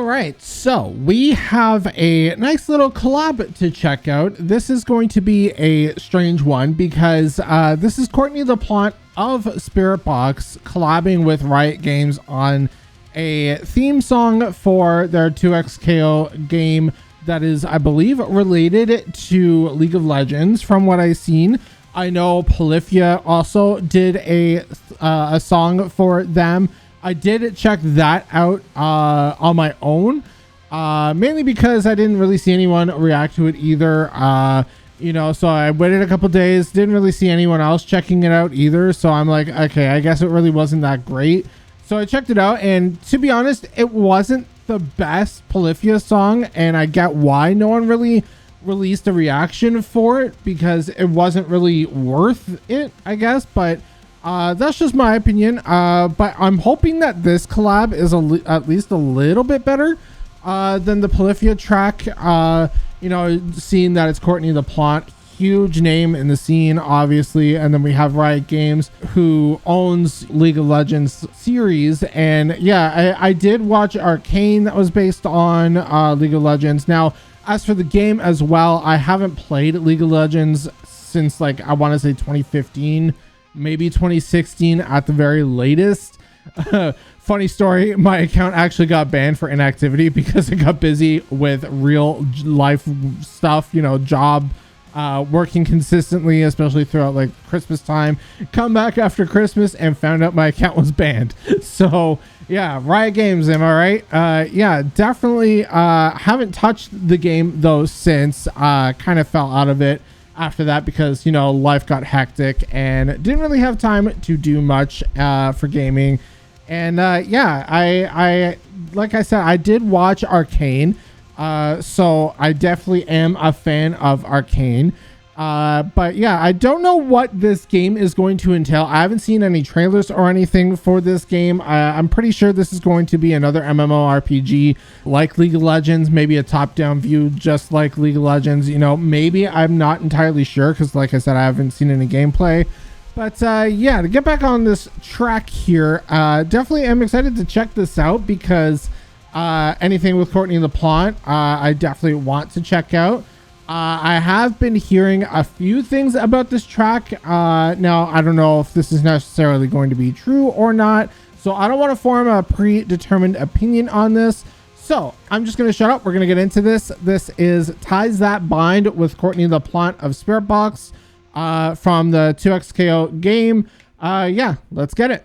right, so we have a nice little collab to check out. This is going to be a strange one because this is Courtney LaPlante of Spiritbox collabing with Riot Games on a theme song for their 2XKO game that is, I believe, related to League of Legends from what I've seen. I know Polyphia also did a song for them. I did check that out on my own, mainly because I didn't really see anyone react to it either. So I waited a couple days, didn't really see anyone else checking it out either. So I'm like, okay, I guess it really wasn't that great. So I checked it out, and to be honest, it wasn't the best Polyphia song, and I get why no one really released a reaction for it, because it wasn't really worth it, I guess. But that's just my opinion. But I'm hoping that this collab is at least a little bit better than the Polyphia track. Seeing that it's Courtney LaPlante, huge name in the scene, obviously, and then we have Riot Games, who owns League of Legends series. And yeah, I did watch Arcane that was based on League of Legends. Now, as for the game as well, I haven't played League of Legends since, like, I want to say 2015, maybe 2016 at the very latest. Funny story, my account actually got banned for inactivity because it got busy with real life stuff, job, working consistently, especially throughout like Christmas time. Come back after Christmas and found out my account was banned. So yeah, Riot Games, am I right? Yeah, definitely haven't touched the game though since. Kind of fell out of it after that because life got hectic and didn't really have time to do much for gaming. And I like I said, I did watch Arcane, so I definitely am a fan of Arcane. But yeah, I don't know what this game is going to entail. I haven't seen any trailers or anything for this game. I'm pretty sure this is going to be another MMORPG like League of Legends, maybe a top-down view just like League of Legends. Maybe, I'm not entirely sure because, like I said, I haven't seen any gameplay. But yeah, to get back on this track here, definitely am excited to check this out because anything with Courtney LaPlante, I definitely want to check out. I have been hearing a few things about this track. Now, I don't know if this is necessarily going to be true or not, so I don't want to form a predetermined opinion on this. So I'm just going to shut up. We're going to get into this. This is Ties That Bind with Courtney LaPlante of Spiritbox. From the 2XKO game. Yeah, let's get it.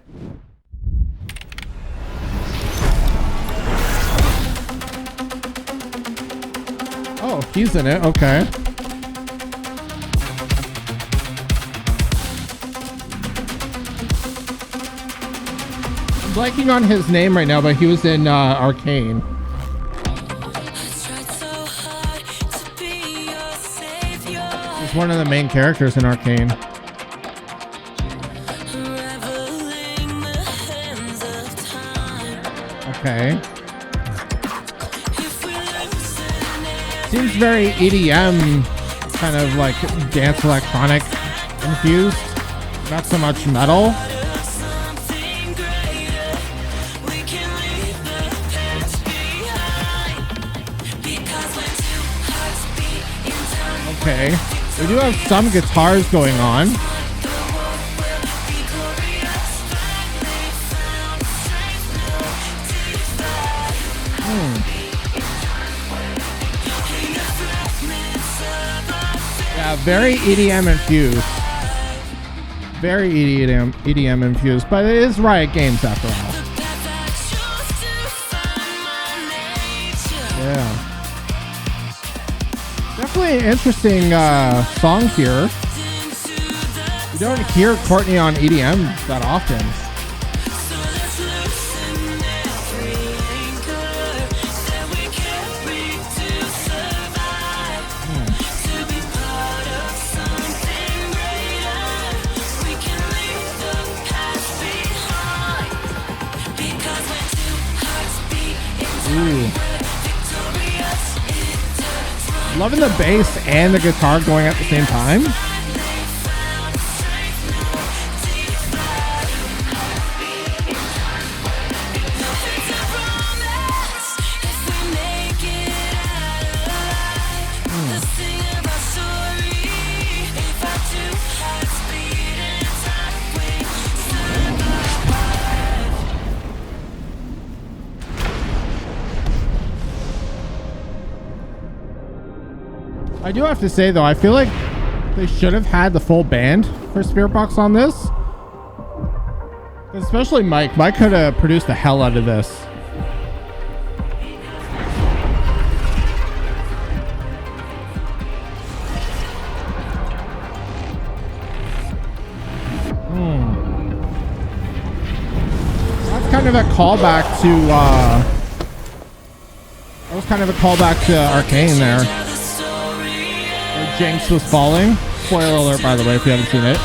Oh, he's in it. Okay. I'm blanking on his name right now, but he was in Arcane. One of the main characters in Arcane. Okay. Seems very EDM, kind of like dance electronic infused. Not so much metal. Okay. We do have some guitars going on. Yeah, very EDM infused. Very EDM infused, but it is Riot Games after all. Yeah. Definitely an interesting song here. You don't hear Courtney on EDM that often. Ooh. Loving the bass and the guitar going at the same time. I do have to say though, I feel like they should have had the full band for Spiritbox on this. Especially Mike. Mike could have produced the hell out of this. That's kind of a callback to that was kind of a callback to Arcane there. Where Jinx was falling. Spoiler alert, by the way, if you haven't seen it.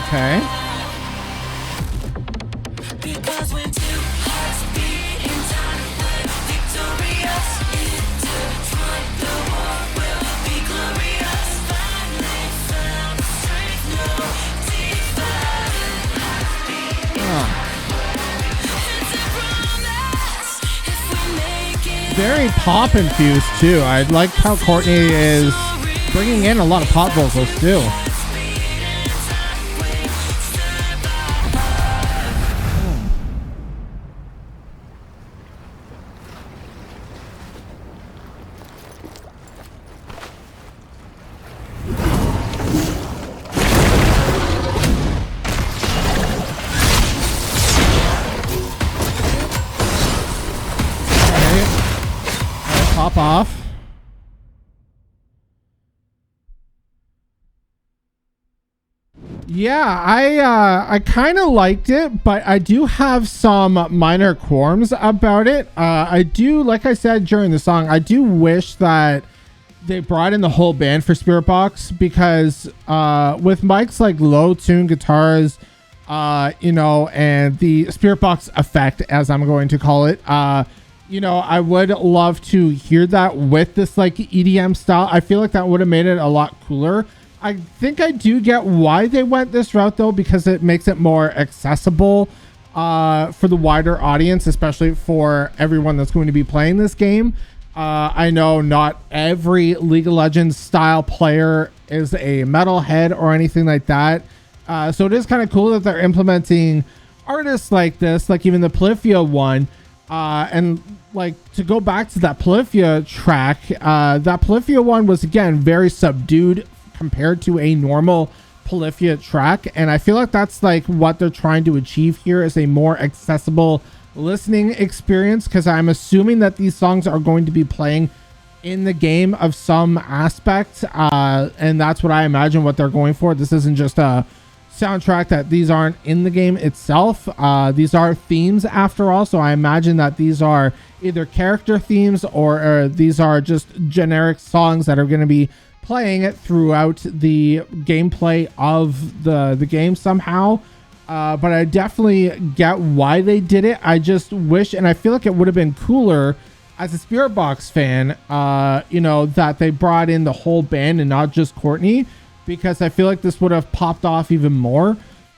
Okay. Very pop infused too. I like how Courtney is bringing in a lot of pop vocals too. Pop off. Yeah, I kind of liked it, but I do have some minor qualms about it. I do, like I said during the song, I do wish that they brought in the whole band for Spiritbox, because with Mike's like low tune guitars, you know, and the Spiritbox effect, as I'm going to call it, you know, I would love to hear that with this like EDM style. I feel like that would have made it a lot cooler. I think I do get why they went this route though, because it makes it more accessible for the wider audience, especially for everyone that's going to be playing this game. I know not every League of Legends style player is a metalhead or anything like that. So it is kind of cool that they're implementing artists like this, like even the Polyphia one. And like to go back to that Polyphia track, that Polyphia one was again very subdued compared to a normal Polyphia track, and I feel like that's like what they're trying to achieve here, is a more accessible listening experience, because I'm assuming that these songs are going to be playing in the game of some aspect, and that's what I imagine what they're going for. This isn't just a soundtrack that these aren't in the game itself. These are themes after all, so I imagine that these are either character themes or these are just generic songs that are going to be playing it throughout the gameplay of the game somehow. But I definitely get why they did it. I just wish, and I feel like it would have been cooler as a Spiritbox fan, you know, that they brought in the whole band and not just Courtney, because I feel like this would have popped off even more.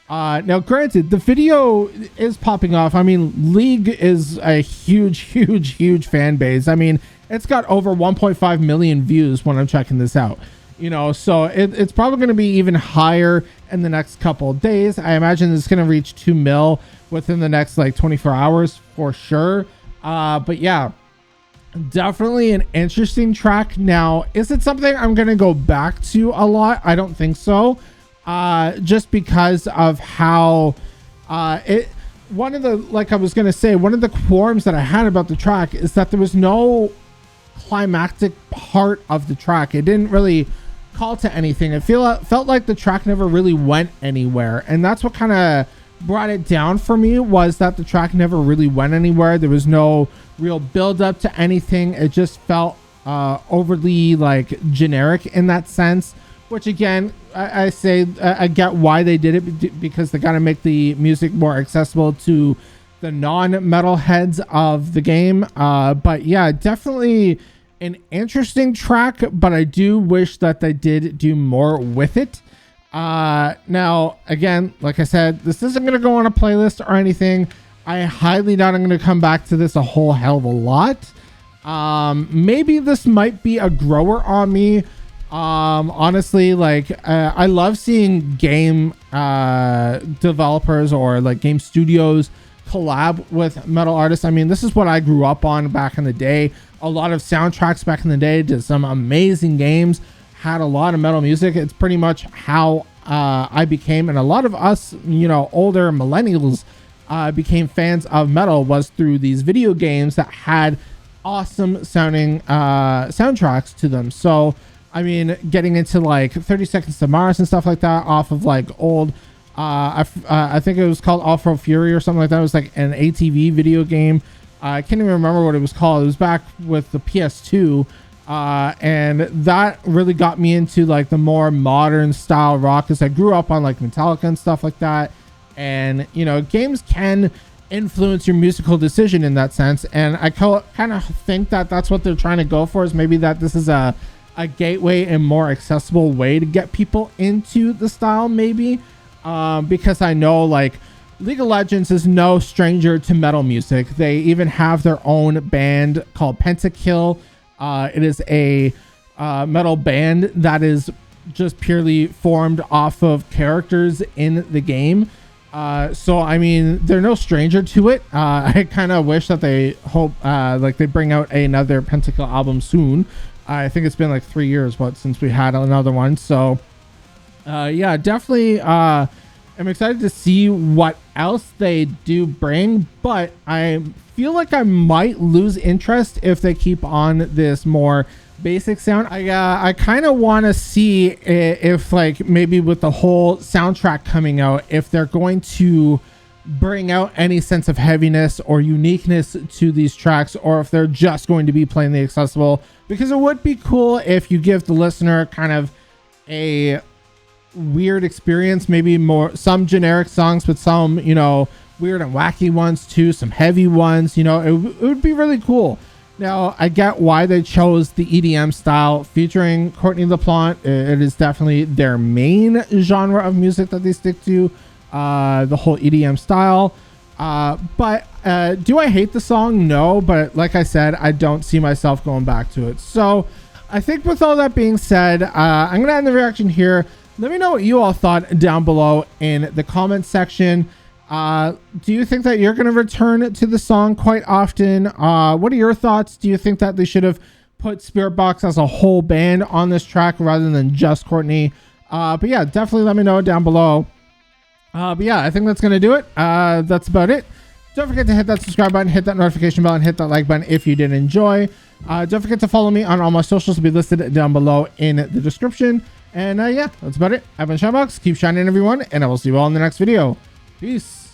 Now, granted, the video is popping off. I mean, League is a huge fan base. I mean, it's got over 1.5 million views when I'm checking this out. You know, so it's probably going to be even higher in the next couple of days. I imagine it's going to reach 2 mil within the next like 24 hours for sure. But yeah, definitely an interesting track. Now, is it something I'm going to go back to a lot? I don't think so. Just because of how one of the, like I was going to say, one of the qualms that I had about the track is that there was no climactic part of the track. It didn't really call to anything. It felt like the track never really went anywhere, and that's what kind of brought it down for me, was that the track never really went anywhere. There was no real build up to anything. It just felt overly like generic in that sense, which again, I say I get why they did it, because they got to make the music more accessible to the non-metal heads of the game. But yeah, definitely an interesting track, but I do wish that they did do more with it. Now, again, like I said, this isn't going to go on a playlist or anything. I highly doubt I'm going to come back to this a whole hell of a lot. Maybe this might be a grower on me, Honestly, like I love seeing game developers or like game studios collab with metal artists. I mean, this is what I grew up on back in the day. A lot of soundtracks back in the day, did some amazing games, had a lot of metal music. It's pretty much how I became, and a lot of us, you know, older millennials became fans of metal, was through these video games that had awesome sounding soundtracks to them. So I mean, getting into like 30 Seconds to Mars and stuff like that off of like old, I think it was called Awful Fury or something like that. It was like an ATV video game. I can't even remember what it was called. It was back with the PS2. And that really got me into like the more modern style rock, because I grew up on like Metallica and stuff like that. And, you know, games can influence your musical decision in that sense. And I kind of think that that's what they're trying to go for, is maybe that this is a gateway and more accessible way to get people into the style, maybe, because I know like League of Legends is no stranger to metal music. They even have their own band called Pentakill. It is a metal band that is just purely formed off of characters in the game. So I mean, they're no stranger to it. I kind of wish that they like they bring out another Pentakill album soon. I think it's been like 3 years since we had another one. So yeah, definitely I'm excited to see what else they do bring, but I feel like I might lose interest if they keep on this more basic sound. I kind of want to see if like maybe with the whole soundtrack coming out, if they're going to bring out any sense of heaviness or uniqueness to these tracks, or if they're just going to be plainly accessible, because it would be cool if you give the listener kind of a weird experience, maybe some generic songs, but some, you know, weird and wacky ones too, some heavy ones, you know, it would be really cool. Now I get why they chose the EDM style featuring Courtney LaPlante. It is definitely their main genre of music that they stick to, the whole EDM style. But do I hate the song? No, but like I said, I don't see myself going back to it. So I think with all that being said, I'm gonna end the reaction here. Let me know what you all thought down below in the comment section. Do you think that you're going to return to the song quite often? What are your thoughts? Do you think that they should have put Spiritbox as a whole band on this track rather than just Courtney? But yeah, definitely let me know down below. But yeah, I think that's going to do it. That's about it. Don't forget to hit that subscribe button, hit that notification bell, and hit that like button if you did enjoy. Don't forget to follow me on all my socials to be listed down below in the description. And yeah, that's about it. I've been Spiritbox. Keep shining, everyone, and I will see you all in the next video. Peace.